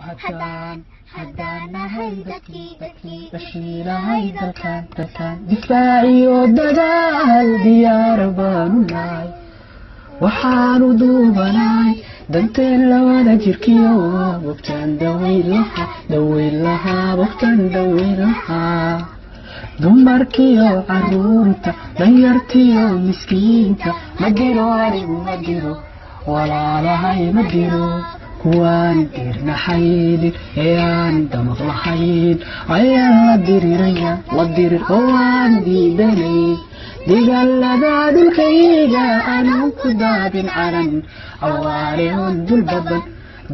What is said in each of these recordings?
haddaan nahay dadkii bashiirahay dalkan difaaciyo dadaal diyaar baanu nahay waxaanu duubanahay danteen lawada jirkiyo bogtaan daweyn lahaa bogtaan daweyn lahaa dumarkiyo caruurta danyartiyo miskiinta ma diro anigu ma diro walaalahay ma diro kuwaan dirnaxaynin ee aan damaq lahayn ayaan la diriraya la dirir oo aan diidanay dagaalada dhulkayga aanan ku daabin calan awaarihon dul baban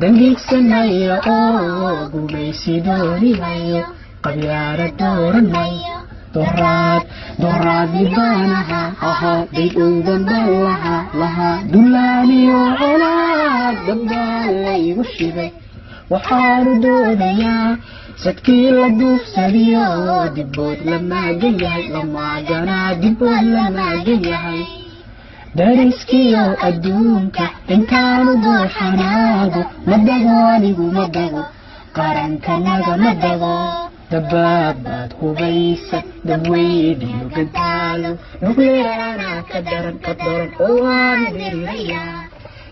dangiigsanaya oo gumaysi doonihayo qabyaara dooranayo doraad libaanaha ahaa day-owdan baan lahaa dullaaniyo colaad dabbaan laygu shibay waxaanu doonayaa sadkii la duufsadiyo dibbood la maagan yahay lamaaganaa dibbood la maagan yahay dariskiyo adduunka intaanu dooxanaado ma dago anigu ma dago qarankanaga ma dago dabaabaad hubaysa dabweyniyo gantaalo nukleerana ka daran oo aan dirirayaa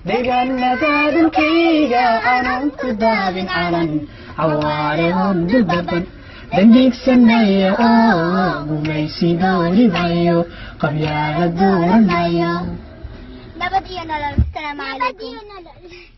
dagaalada dhulkayga aanan ku daabin calan cawaarihon dul baban dangiigsanaya oo gumaysi doorimayo qabyaala dooranayo nabad iyo nolol. Assalaamu calaykum.